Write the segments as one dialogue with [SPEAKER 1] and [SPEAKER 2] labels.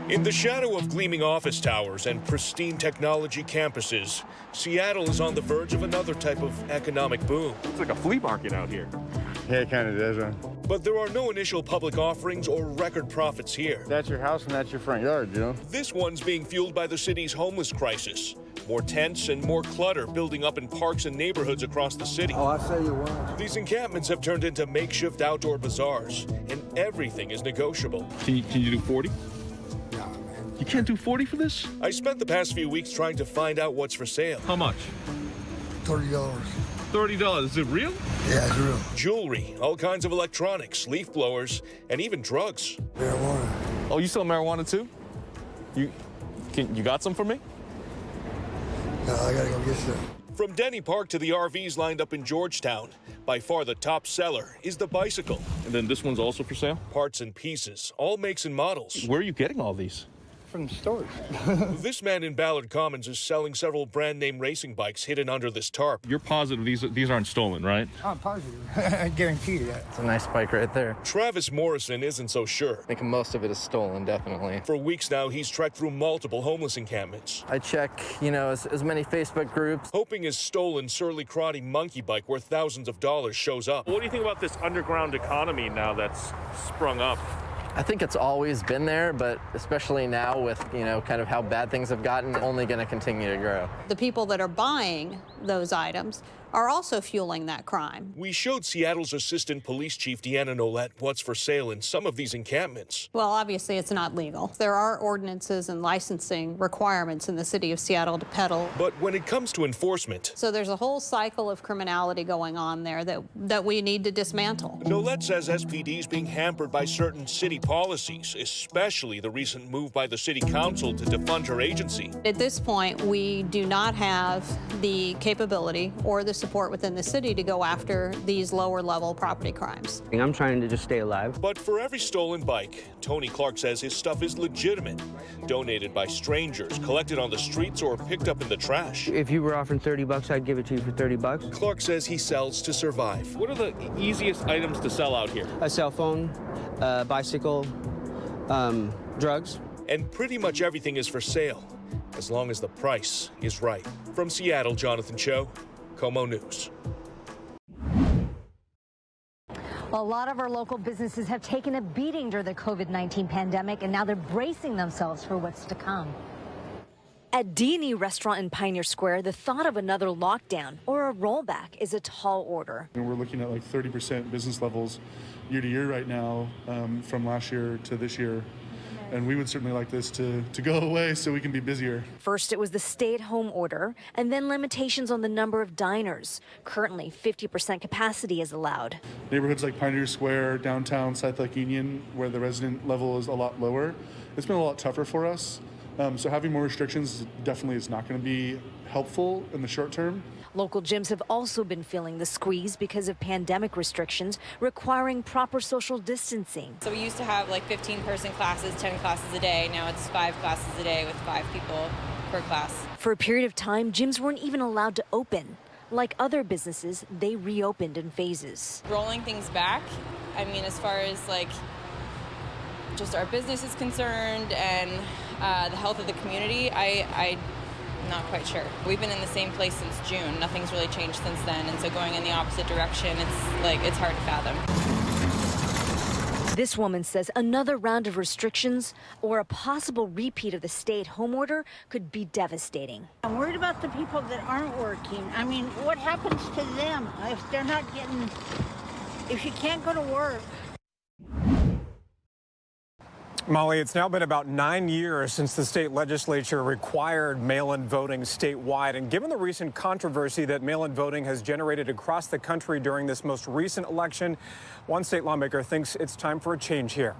[SPEAKER 1] In the shadow of gleaming office towers and pristine technology campuses, Seattle is on the verge of another type of economic boom.
[SPEAKER 2] It's like a flea market out here.
[SPEAKER 3] Yeah, it kind of does, huh?
[SPEAKER 1] But there are no initial public offerings or record profits here.
[SPEAKER 3] That's your house and that's your front yard, you know?
[SPEAKER 1] This one's being fueled by the city's homeless crisis. More tents and more clutter building up in parks and neighborhoods across the city.
[SPEAKER 4] Oh, I'll tell you what.
[SPEAKER 1] These encampments have turned into makeshift outdoor bazaars, and everything is negotiable.
[SPEAKER 2] Can you do 40?
[SPEAKER 4] Nah, man.
[SPEAKER 2] You can't do 40 for this?
[SPEAKER 1] I spent the past few weeks trying to find out what's for sale.
[SPEAKER 2] How much?
[SPEAKER 4] $30.
[SPEAKER 2] $30. Is it real?
[SPEAKER 4] Yeah, it's real.
[SPEAKER 1] Jewelry, all kinds of electronics, leaf blowers, and even drugs.
[SPEAKER 4] Marijuana.
[SPEAKER 2] Oh, you sell marijuana too? You got some for me?
[SPEAKER 4] No, I gotta go get some.
[SPEAKER 1] From Denny Park to the RVs lined up in Georgetown, by far the top seller is the bicycle.
[SPEAKER 2] And then this one's also for sale?
[SPEAKER 1] Parts and pieces, all makes and models.
[SPEAKER 2] Where are you getting all these?
[SPEAKER 4] From the stores.
[SPEAKER 1] This man in Ballard Commons is selling several brand-name racing bikes hidden under this tarp.
[SPEAKER 2] You're positive these aren't stolen, right?
[SPEAKER 4] I'm positive. I guarantee you that.
[SPEAKER 5] It's a nice bike right there.
[SPEAKER 1] Travis Morrison isn't so sure.
[SPEAKER 5] I think most of it is stolen, definitely.
[SPEAKER 1] For weeks now, he's trekked through multiple homeless encampments,
[SPEAKER 5] I check, as many Facebook groups.
[SPEAKER 1] hoping his stolen Surly Crotty monkey bike worth thousands of dollars shows up.
[SPEAKER 2] What do you think about this underground economy now that's sprung up?
[SPEAKER 5] I think it's always been there, but especially now with, kind of how bad things have gotten, only going to continue to grow.
[SPEAKER 6] The people that are buying those items are also fueling that crime.
[SPEAKER 1] We showed Seattle's Assistant Police Chief Deanna Nolette what's for sale in some of these encampments.
[SPEAKER 6] Well, obviously, it's not legal. There are ordinances and licensing requirements in the city of Seattle to peddle.
[SPEAKER 1] But when it comes to enforcement,
[SPEAKER 6] So there's a whole cycle of criminality going on there that we need to dismantle.
[SPEAKER 1] Nolette says SPD is being hampered by certain city policies, especially the recent move by the city council to defund her agency.
[SPEAKER 6] At this point, we do not have the capability or the support within the city to go after these lower-level property crimes.
[SPEAKER 7] I'm trying to just stay alive.
[SPEAKER 1] But for every stolen bike, Tony Clark says his stuff is legitimate, donated by strangers, collected on the streets, or picked up in the trash.
[SPEAKER 7] If you were offering $30, I'd give it to you for $30.
[SPEAKER 1] Clark says he sells to survive.
[SPEAKER 2] What are the easiest items to sell out here?
[SPEAKER 7] A cell phone, bicycle, drugs.
[SPEAKER 1] And pretty much everything is for sale, as long as the price is right. From Seattle, Jonathan Cho, KOMO News.
[SPEAKER 8] Well, a lot of our local businesses have taken a beating during the COVID-19 pandemic, and now they're bracing themselves for what's to come.
[SPEAKER 9] At D&E Restaurant in Pioneer Square, the thought of another lockdown or a rollback is a tall order.
[SPEAKER 10] And we're looking at like 30% business levels year to year right now, from last year to this year. And we would certainly like this to go away so we can be busier.
[SPEAKER 9] First, it was the stay-at-home order, and then limitations on the number of diners. Currently, 50% capacity is allowed.
[SPEAKER 10] Neighborhoods like Pioneer Square, downtown, South Lake Union, where the resident level is a lot lower, it's been a lot tougher for us. So having more restrictions definitely is not going to be helpful in the short term.
[SPEAKER 9] Local gyms have also been feeling the squeeze because of pandemic restrictions requiring proper social distancing.
[SPEAKER 11] So we used to have like 15-person classes, 10 classes a day. Now it's 5 classes a day with 5 people per class.
[SPEAKER 9] For a period of time, gyms weren't even allowed to open. Like other businesses, they reopened in phases.
[SPEAKER 11] Rolling things back, I mean, as far as like just our business is concerned and the health of the community, I'm not quite sure. We've been in the same place since June. Nothing's really changed since then, and so going in the opposite direction, it's hard to fathom.
[SPEAKER 9] This woman says another round of restrictions or a possible repeat of the stay-at-home order could be devastating.
[SPEAKER 12] I'm worried about the people that aren't working. I mean, what happens to them if they're not getting, if you can't go to work?
[SPEAKER 13] Molly, it's now been about 9 years since the state legislature required mail-in voting statewide. And given the recent controversy that mail-in voting has generated across the country during this most recent election, one state lawmaker thinks it's time for a change here.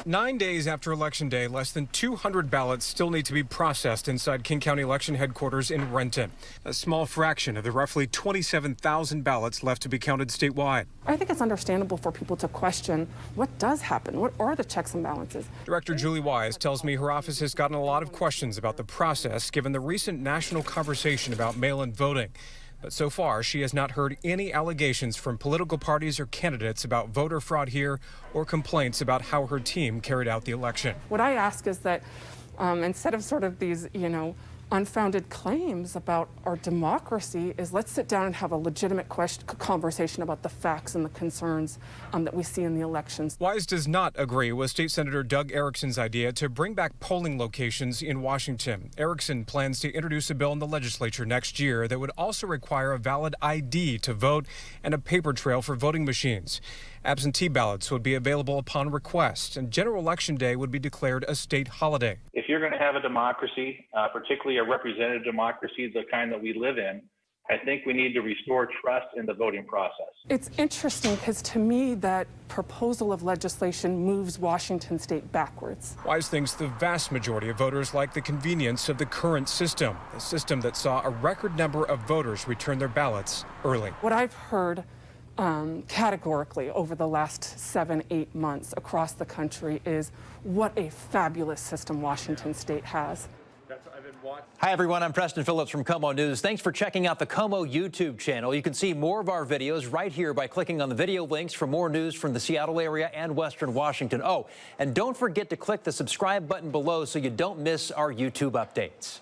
[SPEAKER 13] 9 days after Election Day, less than 200 ballots still need to be processed inside King County Election Headquarters in Renton, a small fraction of the roughly 27,000 ballots left to be counted statewide.
[SPEAKER 14] I think it's understandable for people to question what does happen. What are the checks and balances?
[SPEAKER 13] Director Julie Wise tells me her office has gotten a lot of questions about the process given the recent national conversation about mail-in voting. But so far, she has not heard any allegations from political parties or candidates about voter fraud here or complaints about how her team carried out the election.
[SPEAKER 14] What I ask is that instead of sort of these, unfounded claims about our democracy, is let's sit down and have a legitimate conversation about the facts and the concerns that we see in the elections.
[SPEAKER 13] Wise does not agree with State Senator Doug Erickson's idea to bring back polling locations in Washington. Erickson plans to introduce a bill in the legislature next year that would also require a valid ID to vote and a paper trail for voting machines. Absentee ballots would be available upon request, and General Election Day would be declared a state holiday.
[SPEAKER 15] If you're going to have a democracy, particularly a representative democracy, the kind that we live in, I think we need to restore trust in the voting process.
[SPEAKER 14] It's interesting because to me that proposal of legislation moves Washington state backwards.
[SPEAKER 13] Wise thinks the vast majority of voters like the convenience of the current system, a system that saw a record number of voters return their ballots early.
[SPEAKER 14] What I've heard categorically over the last 7-8 months across the country is what a fabulous system Washington state has.
[SPEAKER 16] Hi, everyone. I'm Preston Phillips from KOMO News. Thanks for checking out the KOMO YouTube channel. You can see more of our videos right here by clicking on the video links for more news from the Seattle area and Western Washington. Oh, and don't forget to click the subscribe button below so you don't miss our YouTube updates.